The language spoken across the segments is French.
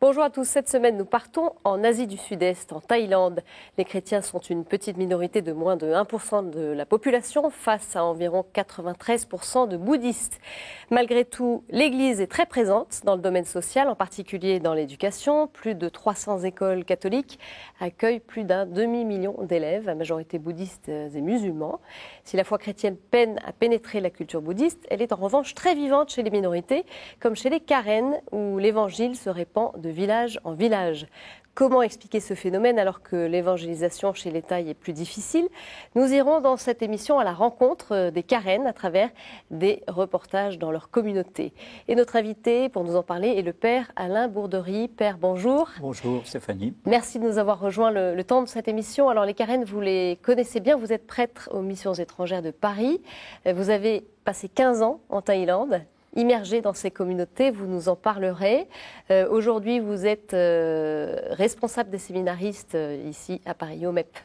Bonjour à tous, cette semaine nous partons en Asie du Sud-Est, en Thaïlande. Les chrétiens sont une petite minorité de moins de 1% de la population face à environ 93% de bouddhistes. Malgré tout, l'Église est très présente dans le domaine social, en particulier dans l'éducation. Plus de 300 écoles catholiques accueillent plus d'un demi-million d'élèves, à majorité bouddhistes et musulmans. Si la foi chrétienne peine à pénétrer la culture bouddhiste, elle est en revanche très vivante chez les minorités, comme chez les Karen, où l'évangile se répand de village en village. Comment expliquer ce phénomène alors que l'évangélisation chez les Thaïs est plus difficile? Nous irons dans cette émission à la rencontre des Karen à travers des reportages dans leur communauté. Et notre invité pour nous en parler est le Père Alain Bourderie. Père, bonjour. Bonjour Stéphanie. Merci de nous avoir rejoint le temps de cette émission. Alors les Karen, vous les connaissez bien, vous êtes prêtre aux missions étrangères de Paris. Vous avez passé 15 ans en Thaïlande. Immergé dans ces communautés, vous nous en parlerez. Aujourd'hui, vous êtes responsable des séminaristes ici à Paris, au MEP.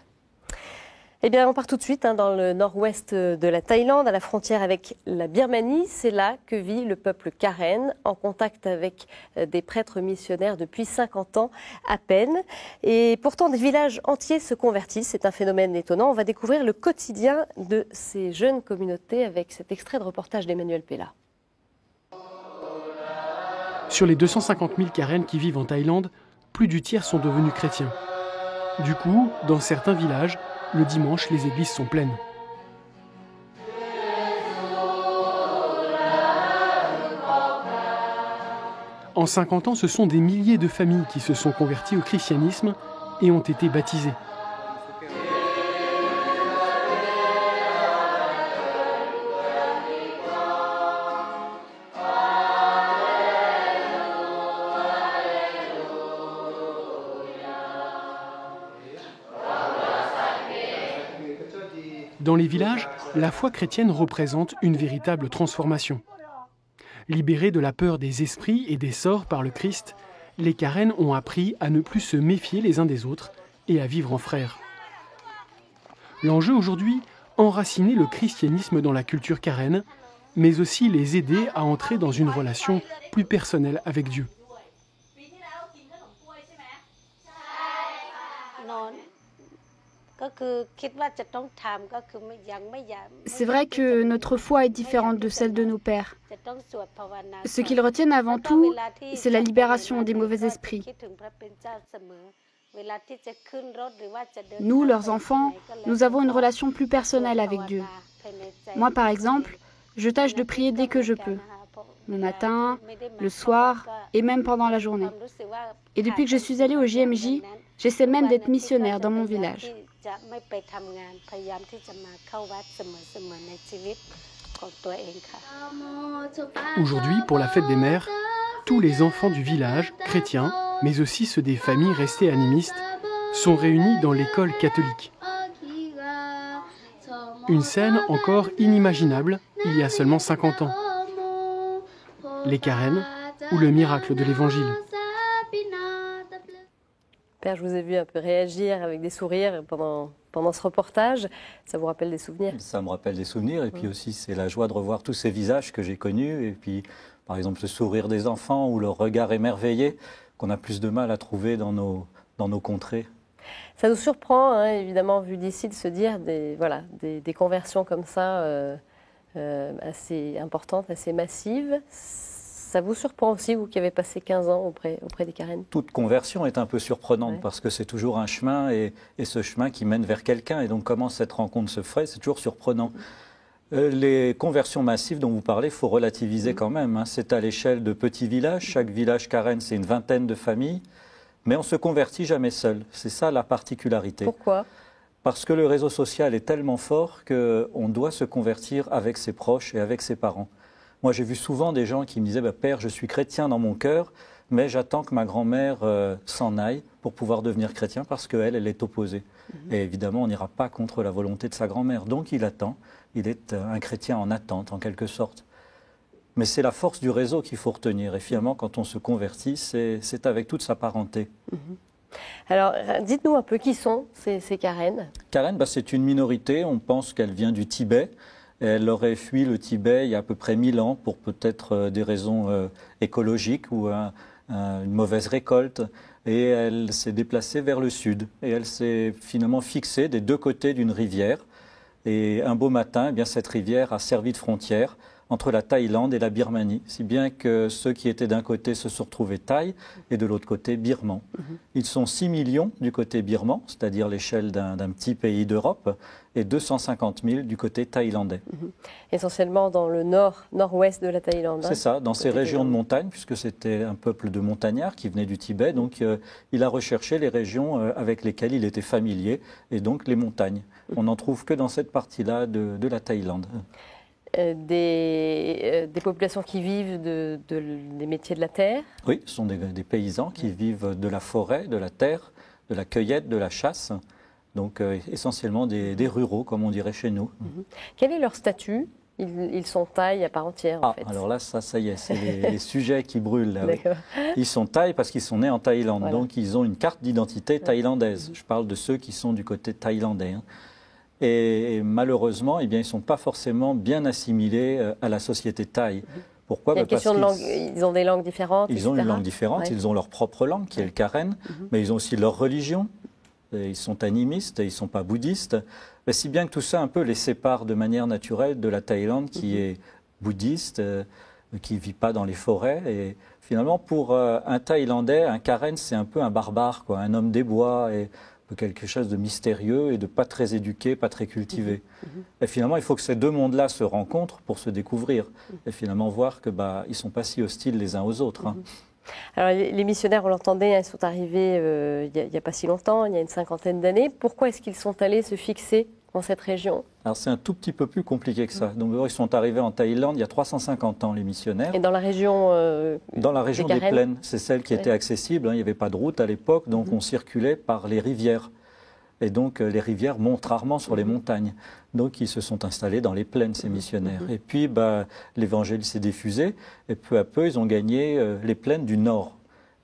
Eh bien, on part tout de suite dans le nord-ouest de la Thaïlande, à la frontière avec la Birmanie. C'est là que vit le peuple Karen, en contact avec des prêtres missionnaires depuis 50 ans à peine. Et pourtant, des villages entiers se convertissent. C'est un phénomène étonnant. On va découvrir le quotidien de ces jeunes communautés avec cet extrait de reportage d'Emmanuel Pella. Sur les 250 000 Karen qui vivent en Thaïlande, plus du tiers sont devenus chrétiens. Du coup, dans certains villages, le dimanche, les églises sont pleines. En 50 ans, ce sont des milliers de familles qui se sont converties au christianisme et ont été baptisées. Dans les villages, la foi chrétienne représente une véritable transformation. Libérés de la peur des esprits et des sorts par le Christ, les Karen ont appris à ne plus se méfier les uns des autres et à vivre en frères. L'enjeu aujourd'hui, enraciner le christianisme dans la culture Karen, mais aussi les aider à entrer dans une relation plus personnelle avec Dieu. C'est vrai que notre foi est différente de celle de nos pères. Ce qu'ils retiennent avant tout, c'est la libération des mauvais esprits. Nous, leurs enfants, nous avons une relation plus personnelle avec Dieu. Moi, par exemple, je tâche de prier dès que je peux, le matin, le soir et même pendant la journée. Et depuis que je suis allée au JMJ, j'essaie même d'être missionnaire dans mon village. Aujourd'hui, pour la fête des mères, tous les enfants du village, chrétiens, mais aussi ceux des familles restées animistes, sont réunis dans l'école catholique. Une scène encore inimaginable il y a seulement 50 ans. Les Karen ou le miracle de l'Évangile. Père, je vous ai vu un peu réagir avec des sourires pendant ce reportage. Ça vous rappelle des souvenirs? Ça me rappelle des souvenirs et puis aussi c'est la joie de revoir tous ces visages que j'ai connus et puis par exemple le sourire des enfants ou leur regard émerveillé qu'on a plus de mal à trouver dans nos contrées. Ça nous surprend, évidemment, vu d'ici, de se dire des conversions comme ça assez importantes, assez massives. Ça vous surprend aussi, vous qui avez passé 15 ans auprès des Karen? Toute conversion est un peu surprenante parce que c'est toujours un chemin et ce chemin qui mène vers quelqu'un. Et donc comment cette rencontre se ferait, c'est toujours surprenant. Les conversions massives dont vous parlez, il faut relativiser quand même. C'est à l'échelle de petits villages. Chaque village Karen, c'est une vingtaine de familles. Mais on ne se convertit jamais seul. C'est ça la particularité. Pourquoi? Parce que le réseau social est tellement fort qu'on doit se convertir avec ses proches et avec ses parents. Moi, j'ai vu souvent des gens qui me disaient Père, je suis chrétien dans mon cœur, mais j'attends que ma grand-mère s'en aille pour pouvoir devenir chrétien parce qu'elle est opposée. Et évidemment, on n'ira pas contre la volonté de sa grand-mère. Donc, il attend. Il est un chrétien en attente, en quelque sorte. Mais c'est la force du réseau qu'il faut retenir. Et finalement, quand on se convertit, c'est avec toute sa parenté. Alors, dites-nous un peu qui sont ces Karen. Karen, c'est une minorité. On pense qu'elle vient du Tibet. Elle aurait fui le Tibet il y a à peu près 1000 ans pour peut-être des raisons écologiques ou une mauvaise récolte, et elle s'est déplacée vers le sud. Et elle s'est finalement fixée des deux côtés d'une rivière. Et un beau matin, eh bien, cette rivière a servi de frontière entre la Thaïlande et la Birmanie, si bien que ceux qui étaient d'un côté se sont retrouvés thaïs et de l'autre côté birmans. Ils sont 6 millions du côté birman, c'est-à-dire l'échelle d'un petit pays d'Europe, et 250 000 du côté thaïlandais. Essentiellement dans le nord-ouest de la Thaïlande. C'est ça, dans ces régions de montagne, puisque c'était un peuple de montagnards qui venait du Tibet, donc il a recherché les régions avec lesquelles il était familier, et donc les montagnes. On n'en trouve que dans cette partie-là de la Thaïlande. Des populations qui vivent des métiers de la terre. Oui, ce sont des paysans qui vivent de la forêt, de la terre, de la cueillette, de la chasse. Donc essentiellement des ruraux, comme on dirait chez nous. Quel est leur statut ? Ils sont thaïs à part entière, en fait. Alors là, ça y est, c'est les sujets qui brûlent. Là, oui. D'accord. Ils sont thaïs parce qu'ils sont nés en Thaïlande. Voilà. Donc ils ont une carte d'identité thaïlandaise. Je parle de ceux qui sont du côté thaïlandais. Et malheureusement, eh bien, ils ne sont pas forcément bien assimilés à la société thaï. Pourquoi ? Il y a une question de langue. Ils ont des langues différentes. Ils ont une langue différente, Ouais. ils ont leur propre langue, qui est le karen, mais ils ont aussi leur religion. Et ils sont animistes, et ils ne sont pas bouddhistes. Mais si bien que tout ça un peu les sépare de manière naturelle de la Thaïlande, qui est bouddhiste, qui ne vit pas dans les forêts. Et finalement, pour un Thaïlandais, un karen, c'est un peu un barbare, quoi, un homme des bois, et quelque chose de mystérieux et de pas très éduqué, pas très cultivé. Et finalement, il faut que ces deux mondes-là se rencontrent pour se découvrir et finalement voir que ils sont pas si hostiles les uns aux autres. Alors, les missionnaires, on l'entendait, ils sont arrivés il n'y a pas si longtemps, il y a une 50aine d'années. Pourquoi est-ce qu'ils sont allés se fixer dans cette région ? Alors c'est un tout petit peu plus compliqué que ça. Donc ils sont arrivés en Thaïlande il y a 350 ans, les missionnaires. Et dans la région Dans la région des plaines, c'est celle qui était accessible. Il n'y avait pas de route à l'époque, donc on circulait par les rivières. Et donc les rivières montent rarement sur les montagnes. Donc ils se sont installés dans les plaines, ces missionnaires. Et puis l'évangile s'est diffusé, et peu à peu ils ont gagné les plaines du nord.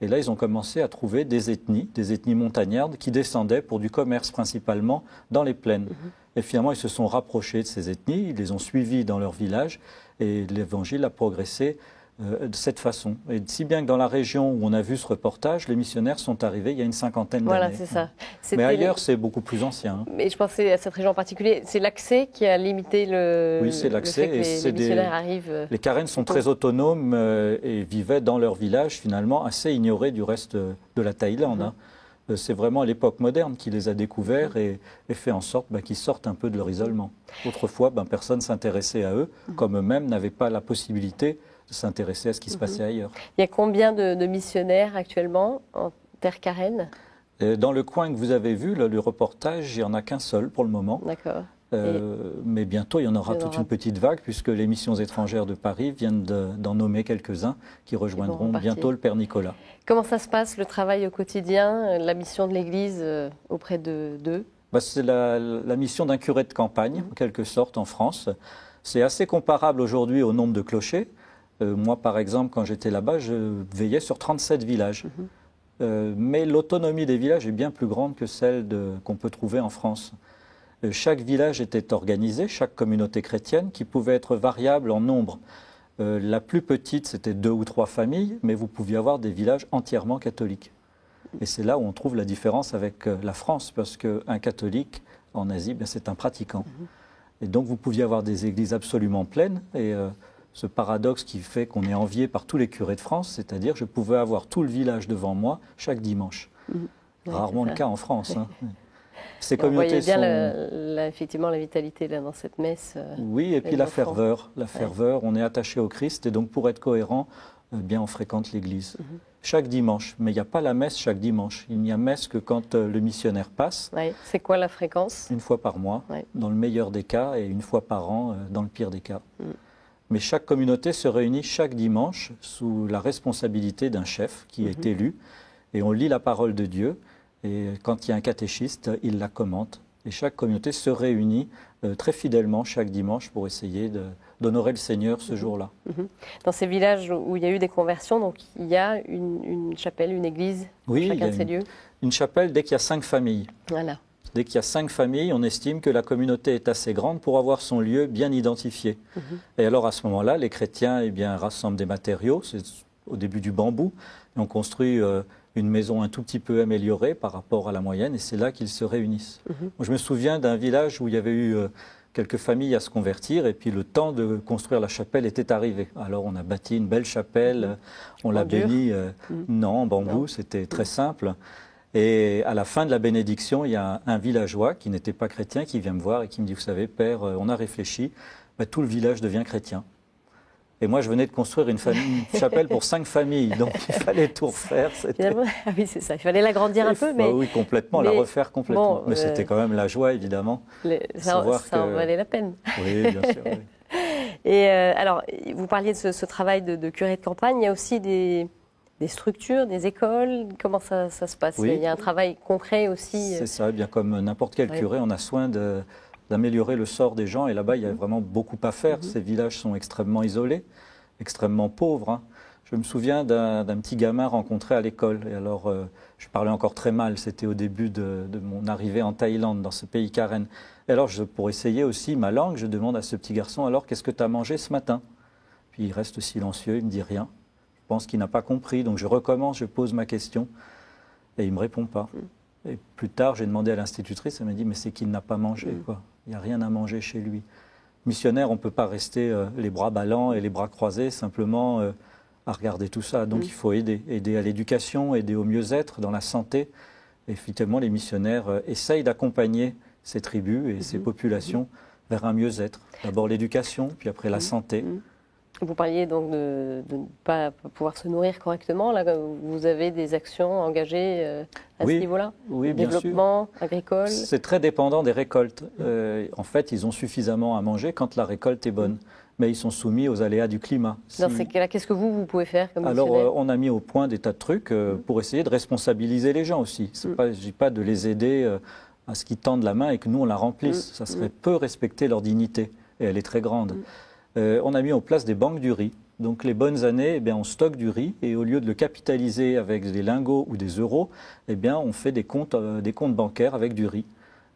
Et là ils ont commencé à trouver des ethnies montagnardes qui descendaient pour du commerce principalement dans les plaines. Et finalement ils se sont rapprochés de ces ethnies, ils les ont suivis dans leur village, et l'évangile a progressé de cette façon. Et si bien que dans la région où on a vu ce reportage, les missionnaires sont arrivés il y a une 50aine d'années. Voilà, c'est ça. Mais ailleurs, c'est beaucoup plus ancien. Mais je pensais à cette région en particulier. C'est l'accès qui a limité Oui, c'est l'accès. Les missionnaires arrivent. Les Karen sont très autonomes et vivaient dans leur village, finalement, assez ignorés du reste de la Thaïlande. C'est vraiment l'époque moderne qui les a découverts et fait en sorte qu'ils sortent un peu de leur isolement. Autrefois, personne ne s'intéressait à eux, comme eux-mêmes n'avaient pas la possibilité de s'intéresser à ce qui se passait ailleurs. Il y a combien de missionnaires actuellement en terre karen ? Dans le coin que vous avez vu, le reportage, il n'y en a qu'un seul pour le moment. D'accord. Mais bientôt, il y en aura toute une petite vague, puisque les missions étrangères de Paris viennent d'en nommer quelques-uns qui rejoindront bientôt le Père Nicolas. Comment ça se passe, le travail au quotidien, la mission de l'Église auprès d'eux ? C'est la mission d'un curé de campagne, en quelque sorte, en France. C'est assez comparable aujourd'hui au nombre de clochers. Moi, par exemple, quand j'étais là-bas, je veillais sur 37 villages. Mais l'autonomie des villages est bien plus grande que celle qu'on peut trouver en France. Chaque village était organisé, chaque communauté chrétienne, qui pouvait être variable en nombre. La plus petite, c'était 2 ou 3 familles, mais vous pouviez avoir des villages entièrement catholiques. Et c'est là où on trouve la différence avec la France, parce qu'un catholique, en Asie, c'est un pratiquant. Et donc vous pouviez avoir des églises absolument pleines, et ce paradoxe qui fait qu'on est envié par tous les curés de France, c'est-à-dire je pouvais avoir tout le village devant moi chaque dimanche. Rarement le cas en France. Ces communautés bien effectivement la vitalité là, dans cette messe. Oui, et puis la ferveur. La ferveur, on est attaché au Christ, et donc pour être cohérent, on fréquente l'église. Chaque dimanche, mais il n'y a pas la messe chaque dimanche. Il n'y a messe que quand le missionnaire passe. C'est quoi la fréquence ? Une fois par mois, dans le meilleur des cas, et une fois par an, dans le pire des cas. Mais chaque communauté se réunit chaque dimanche sous la responsabilité d'un chef qui est élu, et on lit la parole de Dieu, et quand il y a un catéchiste, il la commente. Et chaque communauté se réunit très fidèlement chaque dimanche pour essayer d'honorer le Seigneur ce jour-là. Dans ces villages où il y a eu des conversions, donc il y a une chapelle, une église, chacun de ces lieux ? Une chapelle dès qu'il y a 5 familles. Voilà. Dès qu'il y a 5 familles, on estime que la communauté est assez grande pour avoir son lieu bien identifié. Et alors à ce moment-là, les chrétiens rassemblent des matériaux, c'est au début du bambou. Et on construit une maison un tout petit peu améliorée par rapport à la moyenne, et c'est là qu'ils se réunissent. Moi, je me souviens d'un village où il y avait eu quelques familles à se convertir, et puis le temps de construire la chapelle était arrivé. Alors on a bâti une belle chapelle, on l'a bénie, non, en bambou, c'était très simple. Et à la fin de la bénédiction, il y a un villageois qui n'était pas chrétien qui vient me voir et qui me dit, vous savez, Père, on a réfléchi, tout le village devient chrétien. Et moi, je venais de construire une chapelle pour 5 familles, donc il fallait tout refaire. Ah oui, c'est ça. Il fallait l'agrandir un peu, mais oui, complètement, la refaire complètement. Bon, mais c'était quand même la joie, évidemment. Ça en valait la peine. Oui, bien sûr. Oui. Et alors, vous parliez de ce travail de curé de campagne. Il y a aussi des structures, des écoles. Comment ça se passe? Oui. Il y a un travail concret aussi. C'est ça. Bien comme n'importe quel curé, on a soin d'améliorer le sort des gens. Et là-bas, il y a vraiment beaucoup à faire. Ces villages sont extrêmement isolés, extrêmement pauvres. Hein. Je me souviens d'un petit gamin rencontré à l'école. Et alors, je parlais encore très mal. C'était au début de mon arrivée en Thaïlande, dans ce pays Karen. Et alors, pour essayer aussi ma langue, je demande à ce petit garçon, alors, qu'est-ce que tu as mangé ce matin? Puis il reste silencieux, il ne me dit rien. Je pense qu'il n'a pas compris. Donc, je recommence, je pose ma question. Et il ne me répond pas. Et plus tard, j'ai demandé à l'institutrice, elle m'a dit, mais c'est qu'il n'a pas mangé, quoi. Il n'y a rien à manger chez lui. Missionnaire, on ne peut pas rester les bras ballants et les bras croisés, simplement à regarder tout ça. Donc il faut aider à l'éducation, aider au mieux-être, dans la santé. Et effectivement, les missionnaires essayent d'accompagner ces tribus et ces populations vers un mieux-être. D'abord l'éducation, puis après la santé. Vous parliez donc de ne pas pouvoir se nourrir correctement. Là, vous avez des actions engagées à ce niveau-là? Oui, bien sûr. Développement agricole? C'est très dépendant des récoltes. En fait, ils ont suffisamment à manger quand la récolte est bonne. Mais ils sont soumis aux aléas du climat. Dans ces cas-là, qu'est-ce que vous pouvez faire comme Alors, missionnaire? on a mis au point des tas de trucs pour essayer de responsabiliser les gens aussi. Il ne s'agit pas de les aider à ce qu'ils tendent la main et que nous, on la remplisse. Ça serait peu respecter leur dignité. Et elle est très grande. On a mis en place des banques du riz. Donc les bonnes années, on stocke du riz et au lieu de le capitaliser avec des lingots ou des euros, on fait des comptes bancaires avec du riz.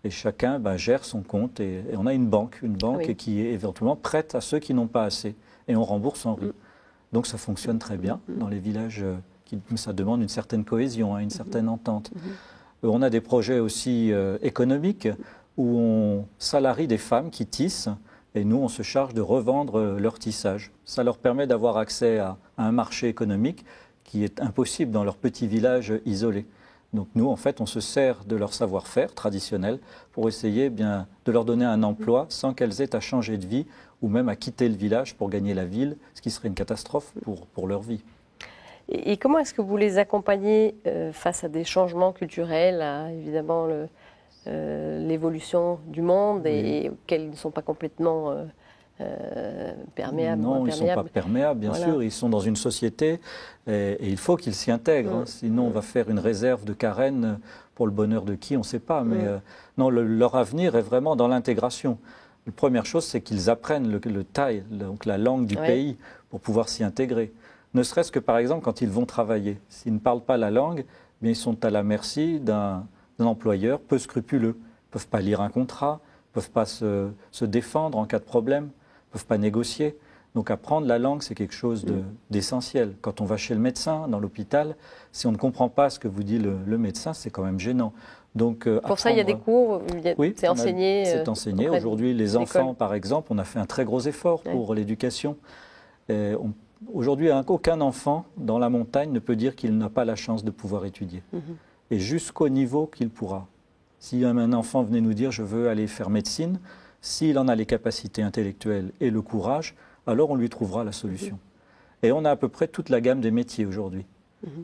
Et chacun gère son compte et on a une banque qui est éventuellement prête à ceux qui n'ont pas assez. Et on rembourse en riz. Donc ça fonctionne très bien dans les villages. Ça demande une certaine cohésion, une certaine entente. On a des projets aussi économiques où on salarie des femmes qui tissent. Et nous, on se charge de revendre leur tissage. Ça leur permet d'avoir accès à un marché économique qui est impossible dans leur petit village isolé. Donc nous, en fait, on se sert de leur savoir-faire traditionnel pour essayer de leur donner un emploi sans qu'elles aient à changer de vie ou même à quitter le village pour gagner la ville, ce qui serait une catastrophe pour leur vie. Et comment est-ce que vous les accompagnez face à des changements culturels, évidemment l'évolution du monde et auxquels ils ne sont pas complètement perméables? Non, ils ne sont pas perméables, bien sûr. Ils sont dans une société et il faut qu'ils s'y intègrent. Sinon, on va faire une réserve de Karen pour le bonheur de qui, on ne sait pas. Mais non, leur avenir est vraiment dans l'intégration. La première chose, c'est qu'ils apprennent le Thaï, donc la langue du pays, pour pouvoir s'y intégrer. Ne serait-ce que, par exemple, quand ils vont travailler. S'ils ne parlent pas la langue, ils sont à la merci d'un employeur peu scrupuleux. Ils ne peuvent pas lire un contrat, ne peuvent pas se défendre en cas de problème, ne peuvent pas négocier. Donc apprendre la langue, c'est quelque chose d'essentiel. Quand on va chez le médecin, dans l'hôpital, si on ne comprend pas ce que vous dit le médecin, c'est quand même gênant. Donc, pour ça, il y a des cours, c'est enseigné. C'est enseigné. Aujourd'hui, les enfants, par exemple, on a fait un très gros effort pour l'éducation. Aujourd'hui, aucun enfant dans la montagne ne peut dire qu'il n'a pas la chance de pouvoir étudier. Et jusqu'au niveau qu'il pourra. Si un enfant venait nous dire « je veux aller faire médecine », s'il en a les capacités intellectuelles et le courage, alors on lui trouvera la solution. Et on a à peu près toute la gamme des métiers aujourd'hui.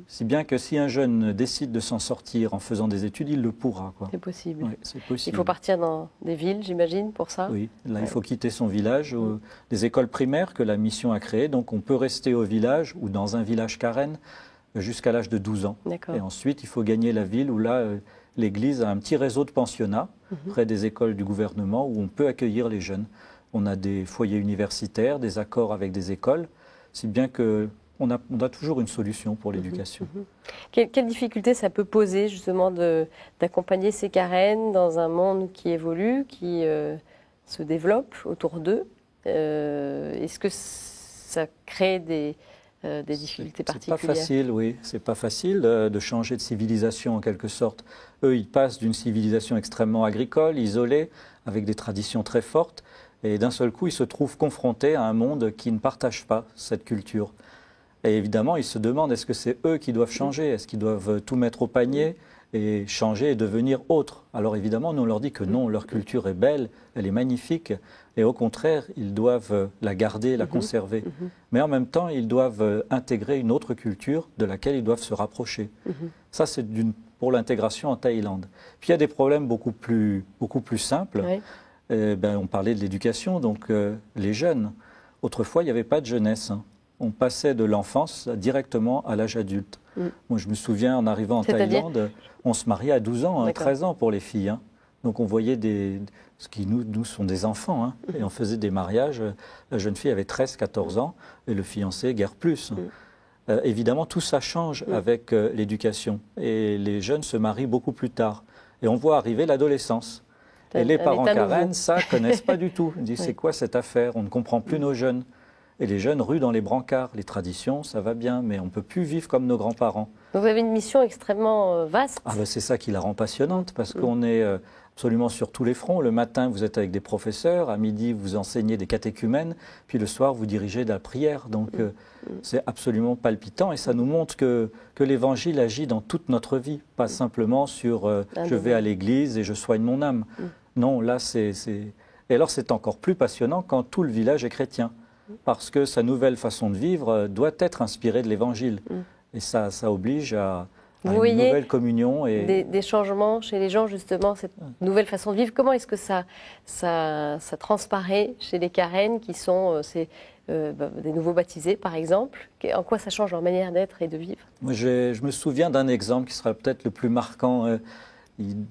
Si bien que si un jeune décide de s'en sortir en faisant des études, il le pourra. C'est possible. Oui, c'est possible. Il faut partir dans des villes, j'imagine, pour ça? Oui, là il faut quitter son village, des écoles primaires que la mission a créées. Donc on peut rester au village ou dans un village Karen jusqu'à l'âge de 12 ans. Et ensuite, il faut gagner la ville où là, l'Église a un petit réseau de pensionnats près des écoles du gouvernement où on peut accueillir les jeunes. On a des foyers universitaires, des accords avec des écoles, si bien qu'on a toujours une solution pour l'éducation. Quelle difficulté ça peut poser justement d'accompagner ces Karen dans un monde qui évolue, qui se développe autour d'eux? Est-ce que ça crée des des difficultés C'est particulières. pas facile, oui. C'est pas facile de changer de civilisation en quelque sorte. Eux, ils passent d'une civilisation extrêmement agricole, isolée, avec des traditions très fortes, et d'un seul coup, ils se trouvent confrontés à un monde qui ne partage pas cette culture. Et évidemment, ils se demandent, est-ce que c'est eux qui doivent changer? Est-ce qu'ils doivent tout mettre au panier et changer et devenir autres? Alors évidemment, nous on leur dit que non, leur culture est belle, elle est magnifique, et au contraire, ils doivent la garder, la conserver. Mais en même temps, ils doivent intégrer une autre culture de laquelle ils doivent se rapprocher. Ça, c'est pour l'intégration en Thaïlande. Puis il y a des problèmes beaucoup plus simples. Oui. On parlait de l'éducation, donc les jeunes. Autrefois, il n'y avait pas de jeunesse. On passait de l'enfance directement à l'âge adulte. Moi, je me souviens, en arrivant en Thaïlande, on se mariait à 12 ans, 13 ans pour les filles. Donc on voyait ce qui nous sont des enfants. Et on faisait des mariages. La jeune fille avait 13, 14 ans et le fiancé, guère plus. Évidemment, tout ça change avec l'éducation. Et les jeunes se marient beaucoup plus tard. Et on voit arriver l'adolescence. Et les parents Karen, ça, ne connaissent pas du tout. Ils disent, c'est quoi cette affaire? On ne comprend plus nos jeunes. Et les jeunes ruent dans les brancards. Les traditions, ça va bien, mais on ne peut plus vivre comme nos grands-parents. Donc vous avez une mission extrêmement vaste. C'est ça qui la rend passionnante, parce qu'on est absolument sur tous les fronts. Le matin, vous êtes avec des professeurs. À midi, vous enseignez des catéchumènes. Puis le soir, vous dirigez de la prière. Donc c'est absolument palpitant. Et ça nous montre que l'Évangile agit dans toute notre vie. Pas simplement sur je vais à l'église et je soigne mon âme. Non, là, Et alors, c'est encore plus passionnant quand tout le village est chrétien. Parce que sa nouvelle façon de vivre doit être inspirée de l'Évangile. Et ça oblige à une nouvelle communion. Et des changements chez les gens, justement, cette nouvelle façon de vivre. Comment est-ce que ça transparaît chez les Karen qui sont des nouveaux baptisés, par exemple? En quoi ça change leur manière d'être et de vivre? Moi, je me souviens d'un exemple qui sera peut-être le plus marquant.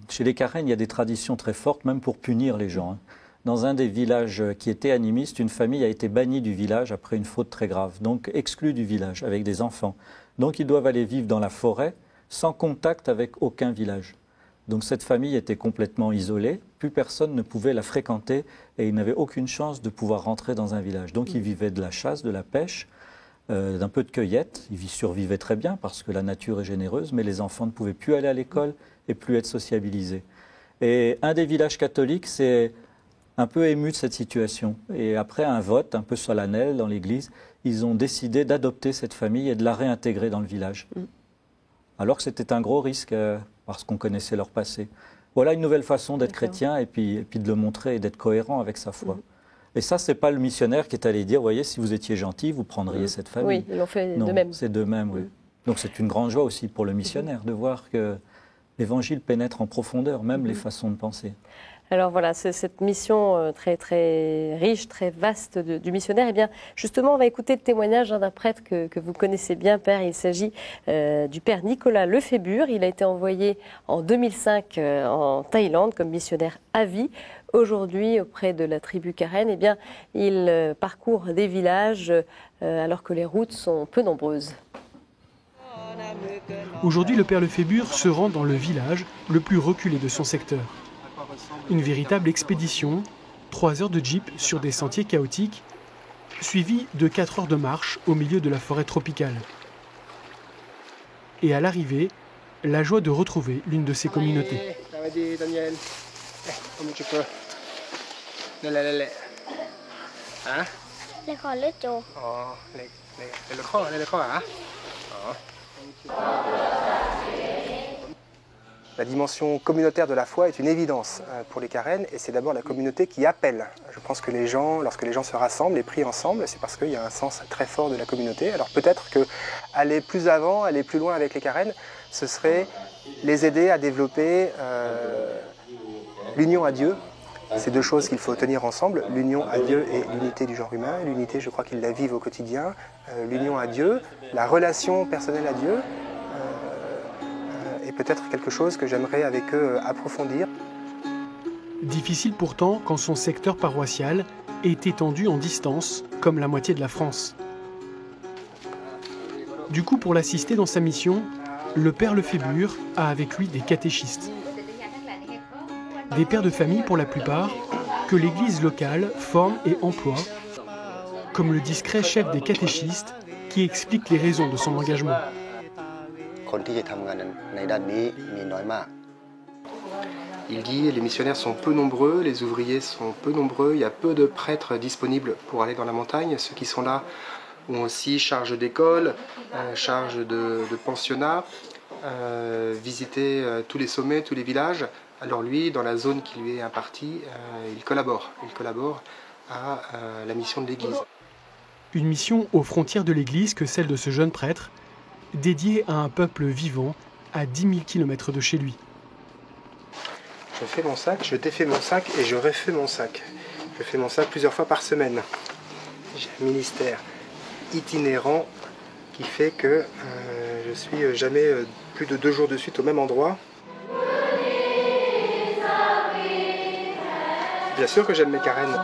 Chez les Karen, il y a des traditions très fortes, même pour punir les gens. Dans un des villages qui était animiste, une famille a été bannie du village après une faute très grave, donc exclue du village avec des enfants. Donc ils doivent aller vivre dans la forêt sans contact avec aucun village. Donc cette famille était complètement isolée, plus personne ne pouvait la fréquenter et ils n'avaient aucune chance de pouvoir rentrer dans un village. Donc ils vivaient de la chasse, de la pêche, d'un peu de cueillette. Ils survivaient très bien parce que la nature est généreuse, mais les enfants ne pouvaient plus aller à l'école et plus être sociabilisés. Et un des villages catholiques s'est un peu ému de cette situation. Et après un vote un peu solennel dans l'église, ils ont décidé d'adopter cette famille et de la réintégrer dans le village. Alors que c'était un gros risque parce qu'on connaissait leur passé. Voilà une nouvelle façon d'être chrétien et puis de le montrer et d'être cohérent avec sa foi. Et ça, ce n'est pas le missionnaire qui est allé dire, voyez, si vous étiez gentil, vous prendriez cette famille. Oui, ils l'ont fait non, de même. C'est de même, oui. Donc c'est une grande joie aussi pour le missionnaire de voir que l'Évangile pénètre en profondeur, même les façons de penser. Alors voilà, cette mission très, très riche, très vaste du missionnaire. Eh bien, justement, on va écouter le témoignage d'un prêtre que vous connaissez bien, Père. Il s'agit du Père Nicolas Lefébure. Il a été envoyé en 2005 en Thaïlande comme missionnaire à vie. Aujourd'hui, auprès de la tribu Karen, eh bien, il parcourt des villages alors que les routes sont peu nombreuses. Aujourd'hui, le Père Lefébure se rend dans le village le plus reculé de son secteur. Une véritable expédition, 3 heures de jeep sur des sentiers chaotiques, suivie de 4 heures de marche au milieu de la forêt tropicale. Et à l'arrivée, la joie de retrouver l'une de ses communautés. La dimension communautaire de la foi est une évidence pour les Karen et c'est d'abord la communauté qui appelle. Je pense que lorsque les gens se rassemblent et prient ensemble, c'est parce qu'il y a un sens très fort de la communauté. Alors peut-être qu'aller plus avant, aller plus loin avec les Karen, ce serait les aider à développer l'union à Dieu. C'est 2 choses qu'il faut tenir ensemble, l'union à Dieu et l'unité du genre humain. L'unité, je crois qu'ils la vivent au quotidien. L'union à Dieu, la relation personnelle à Dieu, et peut-être quelque chose que j'aimerais avec eux approfondir. Difficile pourtant quand son secteur paroissial est étendu en distance, comme la moitié de la France. Du coup, pour l'assister dans sa mission, le Père Lefébure a avec lui des catéchistes. Des pères de famille pour la plupart, que l'église locale forme et emploie, comme le discret chef des catéchistes qui explique les raisons de son engagement. Il dit les missionnaires sont peu nombreux, les ouvriers sont peu nombreux, il y a peu de prêtres disponibles pour aller dans la montagne. Ceux qui sont là ont aussi charge d'école, charge de pensionnat, visiter tous les sommets, tous les villages. Alors lui, dans la zone qui lui est impartie, il collabore à la mission de l'Église. Une mission aux frontières de l'Église que celle de ce jeune prêtre, dédié à un peuple vivant à 10 000 km de chez lui. Je fais mon sac, je défais mon sac et je refais mon sac. Je fais mon sac plusieurs fois par semaine. J'ai un ministère itinérant qui fait que je suis jamais plus de 2 jours de suite au même endroit. Bien sûr que j'aime mes carènes.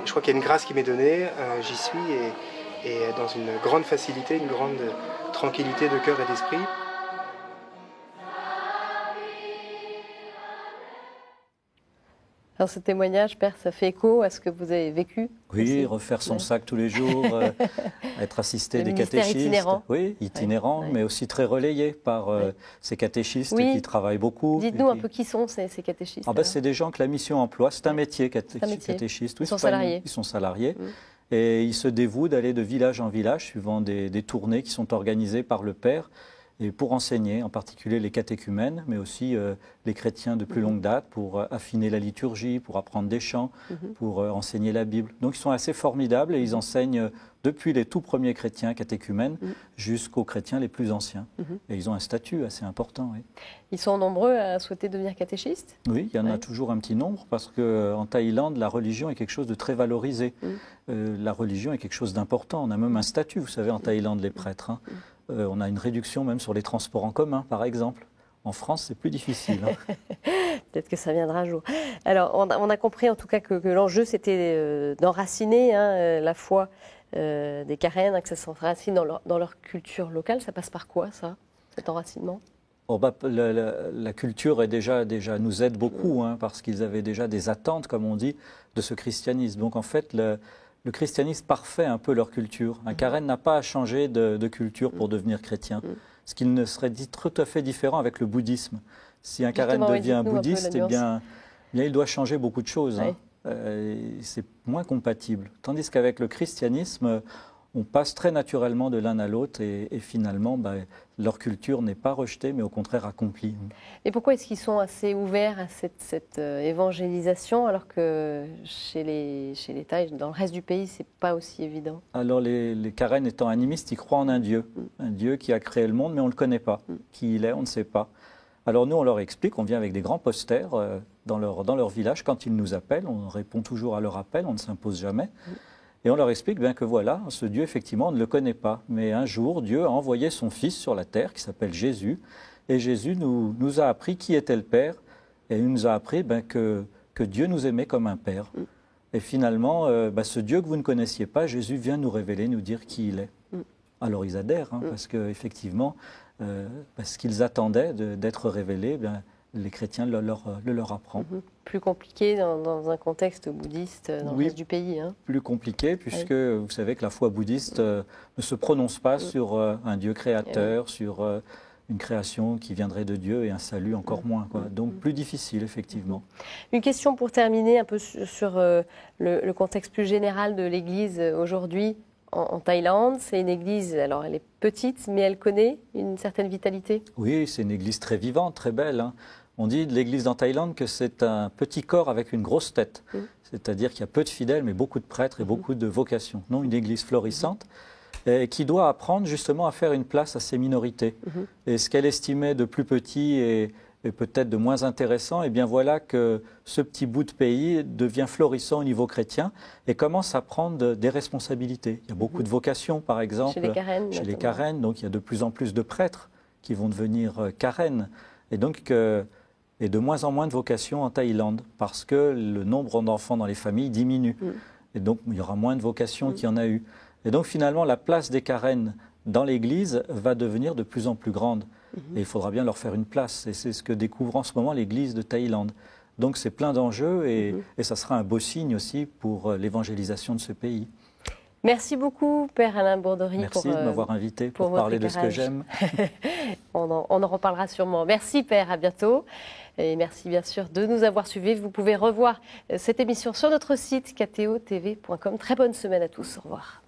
Je crois qu'il y a une grâce qui m'est donnée, j'y suis et dans une grande facilité, une grande tranquillité de cœur et d'esprit. Alors ce témoignage, Père, ça fait écho à ce que vous avez vécu? Oui, aussi. refaire son sac tous les jours, être assisté des ministère catéchistes. itinérant. Oui, itinérant, mais aussi très relayé par ces catéchistes qui travaillent beaucoup. Dites-nous un peu qui sont ces catéchistes. C'est des gens que la mission emploie, c'est un métier, catéchiste. Ils sont salariés. Ils sont salariés. Et ils se dévouent d'aller de village en village, suivant des tournées qui sont organisées par le Père, et pour enseigner, en particulier les catéchumènes, mais aussi les chrétiens de plus longue date, pour affiner la liturgie, pour apprendre des chants, pour enseigner la Bible. Donc ils sont assez formidables et ils enseignent depuis les tout premiers chrétiens catéchumènes jusqu'aux chrétiens les plus anciens. Et ils ont un statut assez important. Oui. Ils sont nombreux à souhaiter devenir catéchistes? Oui, il y en a toujours un petit nombre, parce qu'en Thaïlande, la religion est quelque chose de très valorisé. La religion est quelque chose d'important. On a même un statut, vous savez, en Thaïlande, les prêtres. On a une réduction même sur les transports en commun, par exemple. En France, c'est plus difficile. Peut-être que ça viendra un jour. Alors, on a compris en tout cas que l'enjeu, c'était d'enraciner la foi des Karen, que ça s'enracine dans leur culture locale. Ça passe par quoi, ça, cet enracinement? La culture nous aide beaucoup, parce qu'ils avaient déjà des attentes, comme on dit, de ce christianisme. Donc, en fait, le christianisme parfait un peu leur culture. Un Karen n'a pas à changer de culture pour devenir chrétien. Ce qu'il ne serait dit tout à fait différent avec le bouddhisme. Si un Karen devient bouddhiste, eh bien, il doit changer beaucoup de choses. C'est moins compatible. Tandis qu'avec le christianisme, on passe très naturellement de l'un à l'autre et finalement, leur culture n'est pas rejetée, mais au contraire accomplie. Et pourquoi est-ce qu'ils sont assez ouverts à cette évangélisation, alors que chez les Thaïs, dans le reste du pays, ce n'est pas aussi évident? Alors les Karen étant animistes, ils croient en un Dieu qui a créé le monde, mais on ne le connaît pas. Qui il est, on ne sait pas. Alors nous, on leur explique, on vient avec des grands posters dans leur village. Quand ils nous appellent, on répond toujours à leur appel, on ne s'impose jamais. Et on leur explique bien que voilà, ce Dieu, effectivement, on ne le connaît pas. Mais un jour, Dieu a envoyé son Fils sur la terre, qui s'appelle Jésus. Et Jésus nous a appris qui était le Père. Et il nous a appris que Dieu nous aimait comme un Père. Et finalement, ce Dieu que vous ne connaissiez pas, Jésus vient nous révéler, nous dire qui il est. Alors ils adhèrent, parce qu'effectivement, ce qu'ils attendaient d'être révélés, les chrétiens le leur apprend. Plus compliqué dans un contexte bouddhiste dans le reste du pays. Plus compliqué, puisque vous savez que la foi bouddhiste ne se prononce pas sur un Dieu créateur, sur une création qui viendrait de Dieu et un salut encore moins. Donc plus difficile, effectivement. Une question pour terminer un peu sur le contexte plus général de l'Église aujourd'hui en Thaïlande. C'est une église, alors elle est petite, mais elle connaît une certaine vitalité. Oui, c'est une église très vivante, très belle. On dit de l'église en Thaïlande que c'est un petit corps avec une grosse tête. C'est-à-dire qu'il y a peu de fidèles, mais beaucoup de prêtres et beaucoup de vocations. Non, une église florissante qui doit apprendre justement à faire une place à ces minorités. Et ce qu'elle estimait de plus petit et peut-être de moins intéressant, et bien voilà que ce petit bout de pays devient florissant au niveau chrétien et commence à prendre des responsabilités. Il y a beaucoup de vocations, par exemple, chez les Karen, donc il y a de plus en plus de prêtres qui vont devenir Karen, et donc et de moins en moins de vocations en Thaïlande, parce que le nombre d'enfants dans les familles diminue, et donc il y aura moins de vocations qu'il y en a eu. Et donc finalement, la place des Karen dans l'Église va devenir de plus en plus grande. Et il faudra bien leur faire une place. Et c'est ce que découvre en ce moment l'Église de Thaïlande. Donc c'est plein d'enjeux et ça sera un beau signe aussi pour l'évangélisation de ce pays. Merci beaucoup, Père Alain Bourderie. Merci de m'avoir invité pour parler de ce que j'aime. On en reparlera sûrement. Merci, Père, à bientôt. Et merci bien sûr de nous avoir suivis. Vous pouvez revoir cette émission sur notre site ktotv.com. Très bonne semaine à tous. Au revoir.